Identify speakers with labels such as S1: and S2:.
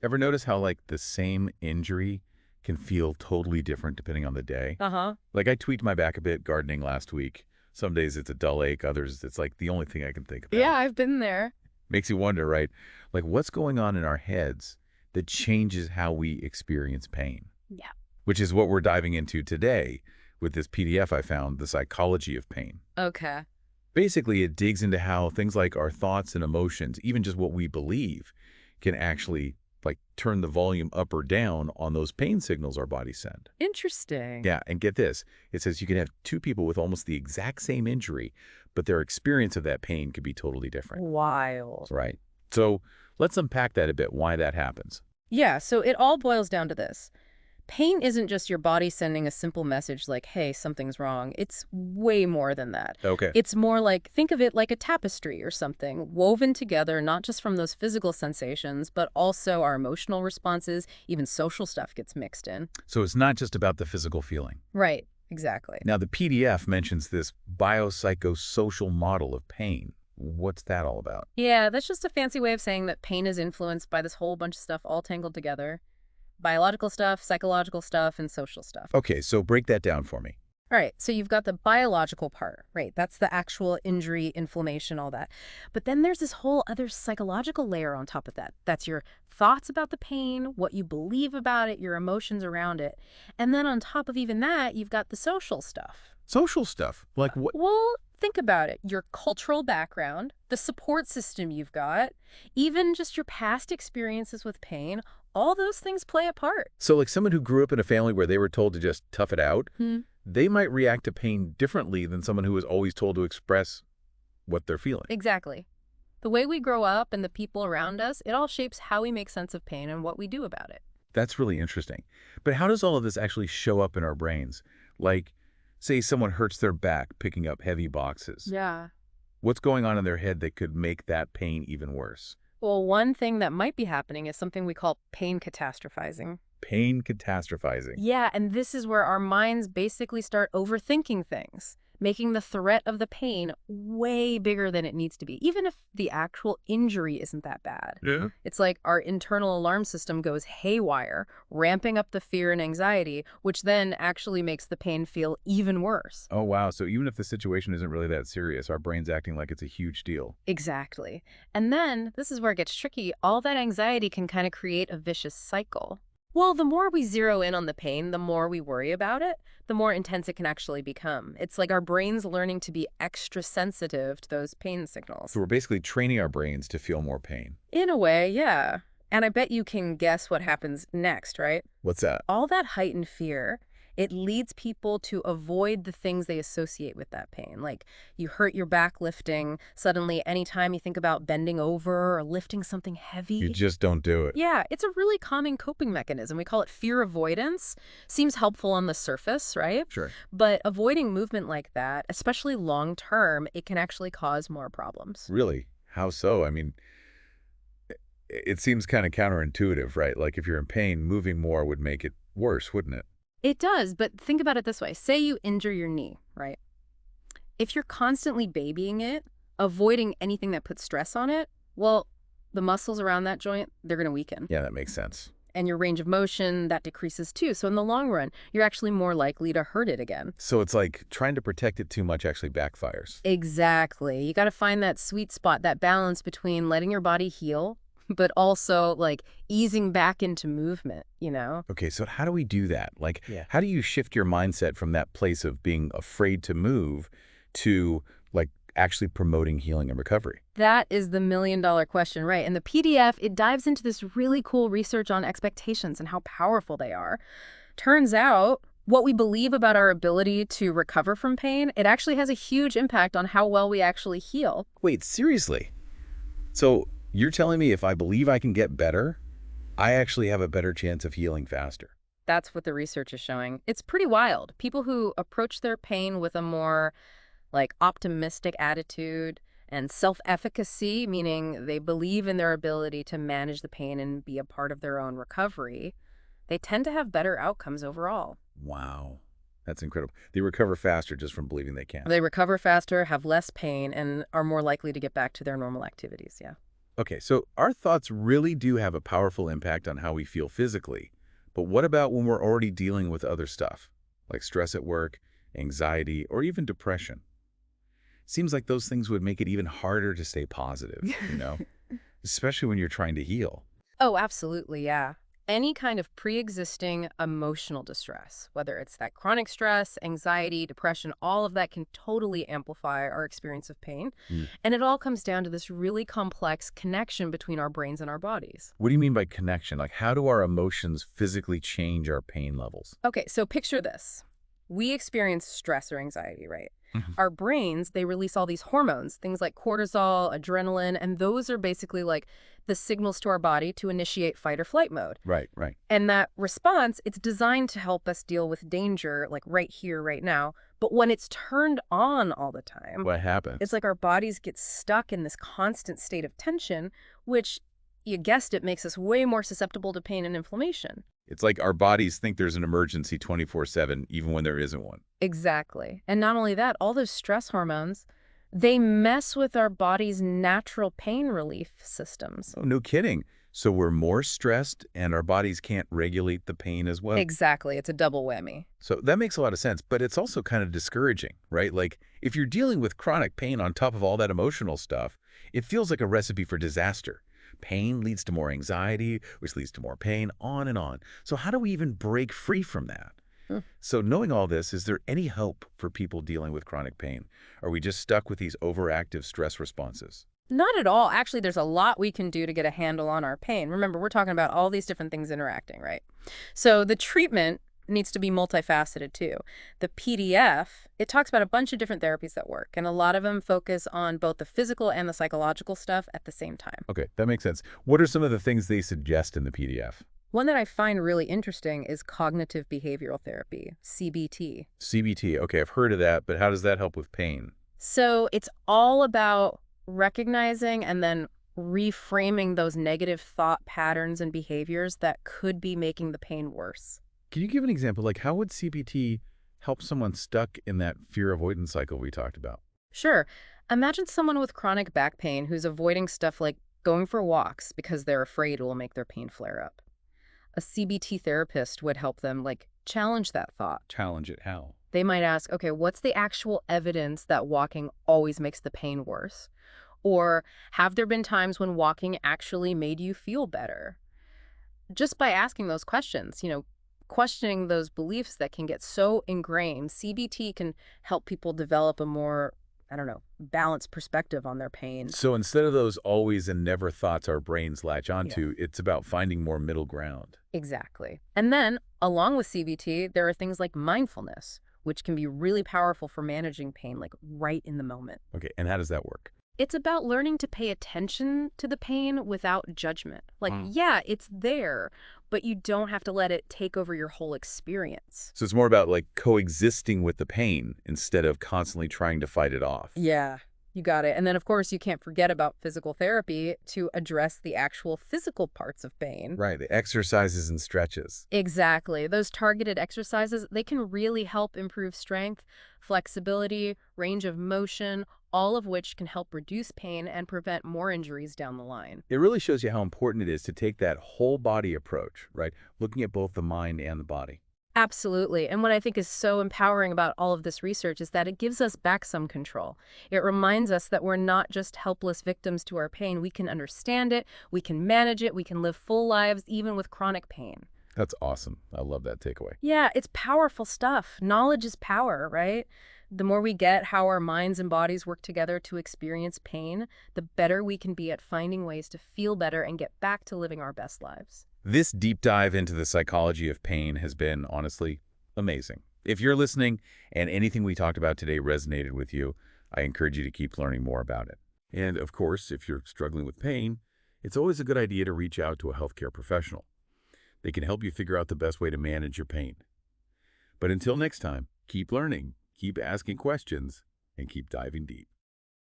S1: Ever notice how, like, the same injury can feel totally different depending on the day?
S2: Uh-huh.
S1: Like, I tweaked my back a bit gardening last week. Some days it's a dull ache, others it's like the only thing I can think
S2: Yeah,
S1: about.
S2: I've been there.
S1: Makes you wonder, right? Like, what's going on in our heads that changes how we experience pain?
S2: Yeah.
S1: Which is what we're diving into today with this PDF I found, The Psychology of Pain.
S2: Okay.
S1: Basically, it digs into how things like our thoughts and emotions, even just what we believe, can actually like turn the volume up or down on those pain signals our bodies send.
S2: Interesting.
S1: Yeah, and get this. It says you can have two people with almost the exact same injury, but their experience of that pain could be totally different.
S2: Wild.
S1: Right. So let's unpack that a bit, why that happens.
S2: Yeah, so it all boils down to this. Pain isn't just your body sending a simple message like, hey, something's wrong. It's way more than that.
S1: Okay.
S2: It's more like, think of it like a tapestry or something, woven together, not just from those physical sensations, but also our emotional responses, even social stuff gets mixed in.
S1: So it's not just about the physical feeling.
S2: Right, exactly.
S1: Now, the PDF mentions this biopsychosocial model of pain. What's that all about?
S2: Yeah, that's just a fancy way of saying that pain is influenced by this whole bunch of stuff all tangled together. Biological stuff, psychological stuff, and social stuff.
S1: Okay, so break that down for me.
S2: All right, so you've got the biological part, right? That's the actual injury, inflammation, all that. But then there's this whole other psychological layer on top of that. That's your thoughts about the pain, what you believe about it, your emotions around it. And then on top of even that, you've got the social stuff.
S1: Social stuff. Like what?
S2: Well, think about it. Your cultural background, the support system you've got, even just your past experiences with pain, all those things play a part.
S1: So like someone who grew up in a family where they were told to just tough it out,
S2: Hmm.
S1: they might react to pain differently than someone who was always told to express what they're feeling.
S2: Exactly. The way we grow up and the people around us, it all shapes how we make sense of pain and what we do about it.
S1: That's really interesting. But how does all of this actually show up in our brains? Like, say someone hurts their back picking up heavy boxes.
S2: Yeah.
S1: What's going on in their head that could make that pain even worse?
S2: Well, one thing that might be happening is something we call pain catastrophizing.
S1: Pain catastrophizing.
S2: Yeah, and this is where our minds basically start overthinking things, making the threat of the pain way bigger than it needs to be, even if the actual injury isn't that bad.
S1: Yeah.
S2: It's like our internal alarm system goes haywire, ramping up the fear and anxiety, which then actually makes the pain feel even worse.
S1: Oh, wow. So even if the situation isn't really that serious, our brain's acting like it's a huge deal.
S2: Exactly. And then, this is where it gets tricky, all that anxiety can kind of create a vicious cycle. Well, the more we zero in on the pain, the more we worry about it, the more intense it can actually become. It's like our brain's learning to be extra sensitive to those pain signals.
S1: So we're basically training our brains to feel more pain.
S2: In a way, yeah. And I bet you can guess what happens next, right?
S1: What's that?
S2: All that heightened fear, it leads people to avoid the things they associate with that pain. Like you hurt your back lifting, suddenly anytime you think about bending over or lifting something
S1: You
S2: heavy.
S1: just don't do it.
S2: Yeah, it's a really common coping mechanism. We call it fear avoidance. Seems helpful on the surface, right?
S1: Sure.
S2: But avoiding movement like that, especially long term, it can actually cause more problems.
S1: Really? How so? I mean, it seems kind of counterintuitive, right? Like if you're in pain, moving more would make it worse, wouldn't it?
S2: It does, but think about it this way. Say you injure your knee, right? If you're constantly babying it, avoiding anything that puts stress on it, well, the muscles around that joint, they're going to weaken.
S1: Yeah, that makes sense.
S2: And your range of motion, that decreases too. So in the long run, you're actually more likely to hurt it again.
S1: So it's like trying to protect it too much actually backfires.
S2: Exactly. You got to find that sweet spot, that balance between letting your body heal, but also like easing back into movement, you know?
S1: Okay, so how do we do that? Like,
S2: Yeah.
S1: how do you shift your mindset from that place of being afraid to move to like actually promoting healing and recovery?
S2: That is the million-dollar question, right? And the PDF, it dives into this really cool research on expectations and how powerful they are. Turns out, what we believe about our ability to recover from pain, it actually has a huge impact on how well we actually heal.
S1: Wait, seriously? So you're telling me if I believe I can get better, I actually have a better chance of healing faster?
S2: That's what the research is showing. It's pretty wild. People who approach their pain with a more like optimistic attitude and self-efficacy, meaning they believe in their ability to manage the pain and be a part of their own recovery, they tend to have better outcomes overall.
S1: Wow, that's incredible. They recover faster just from believing they can.
S2: They recover faster, have less pain, and are more likely to get back to their normal activities, yeah.
S1: Okay, so our thoughts really do have a powerful impact on how we feel physically. But what about when we're already dealing with other stuff, like stress at work, anxiety, or even depression? Seems like those things would make it even harder to stay positive, especially when you're trying to heal.
S2: Oh, absolutely, yeah. Any kind of pre-existing emotional distress, whether it's that chronic stress, anxiety, depression, all of that can totally amplify our experience of pain.
S1: Hmm.
S2: And it all comes down to this really complex connection between our brains and our bodies.
S1: What do you mean by connection? Like, how do our emotions physically change our pain levels?
S2: Okay, so picture this. We experience stress or anxiety, right?
S1: Mhm.
S2: Our brains, they release all these hormones, things like cortisol, adrenaline, and those are basically like the signals to our body to initiate fight or flight mode.
S1: Right, right.
S2: And that response, it's designed to help us deal with danger, like right here, right now. But when it's turned on all the time,
S1: What
S2: it's
S1: happens?
S2: like our bodies get stuck in this constant state of tension, which, you guessed it, makes us way more susceptible to pain and inflammation.
S1: It's like our bodies think there's an emergency 24/7, even when there isn't one.
S2: Exactly. And not only that, all those stress hormones, they mess with our body's natural pain relief systems.
S1: Oh, no kidding. So we're more stressed and our bodies can't regulate the pain as well.
S2: Exactly. It's a double whammy.
S1: So that makes a lot of sense, but it's also kind of discouraging, right? Like if you're dealing with chronic pain on top of all that emotional stuff, it feels like a recipe for disaster. Pain leads to more anxiety, which leads to more pain, on and on. So how do we even break free from that?
S2: Hmm.
S1: So knowing all this, is there any hope for people dealing with chronic pain? Are we just stuck with these overactive stress responses?
S2: Not at all. Actually, there's a lot we can do to get a handle on our pain. Remember, we're talking about all these different things interacting, right? So the treatment needs to be multifaceted too. The PDF, it talks about a bunch of different therapies that work, and a lot of them focus on both the physical and the psychological stuff at the same time.
S1: Okay, that makes sense. What are some of the things they suggest in the PDF?
S2: One that I find really interesting is cognitive behavioral therapy, CBT.
S1: CBT, okay, I've heard of that, but how does that help with pain?
S2: So it's all about recognizing and then reframing those negative thought patterns and behaviors that could be making the pain worse.
S1: Can you give an example? Like, how would CBT help someone stuck in that fear avoidance cycle we talked about?
S2: Sure, imagine someone with chronic back pain who's avoiding stuff like going for walks because they're afraid it will make their pain flare up. A CBT therapist would help them challenge that thought.
S1: Challenge it, how?
S2: They might ask, okay, what's the actual evidence that walking always makes the pain worse? Or have there been times when walking actually made you feel better? Just by asking those questions, questioning those beliefs that can get so ingrained, CBT can help people develop a more, I don't know, balanced perspective on their pain.
S1: So instead of those always and never thoughts our brains latch
S2: Yeah.
S1: onto, it's about finding more middle ground.
S2: Exactly. And then, along with CBT, there are things like mindfulness, which can be really powerful for managing pain, like right in the moment.
S1: Okay, and how does that work?
S2: It's about learning to pay attention to the pain without judgment.
S1: Mm.
S2: Yeah, it's there, but you don't have to let it take over your whole experience.
S1: So it's more about like coexisting with the pain instead of constantly trying to fight it off.
S2: Yeah, you got it. And then, of course, you can't forget about physical therapy to address the actual physical parts of pain.
S1: Right, the exercises and stretches.
S2: Exactly. Those targeted exercises, they can really help improve strength, flexibility, range of motion, all of which can help reduce pain and prevent more injuries down the line.
S1: It really shows you how important it is to take that whole body approach, right? Looking at both the mind and the body.
S2: Absolutely. And what I think is so empowering about all of this research is that it gives us back some control. It reminds us that we're not just helpless victims to our pain. We can understand it, we can manage it, we can live full lives even with chronic pain.
S1: That's awesome. I love that takeaway.
S2: Yeah, it's powerful stuff. Knowledge is power, right? The more we get how our minds and bodies work together to experience pain, the better we can be at finding ways to feel better and get back to living our best lives.
S1: This deep dive into the psychology of pain has been, honestly, amazing. If you're listening and anything we talked about today resonated with you, I encourage you to keep learning more about it. And of course, if you're struggling with pain, it's always a good idea to reach out to a healthcare professional. They can help you figure out the best way to manage your pain. But until next time, keep learning, keep asking questions, and keep diving deep.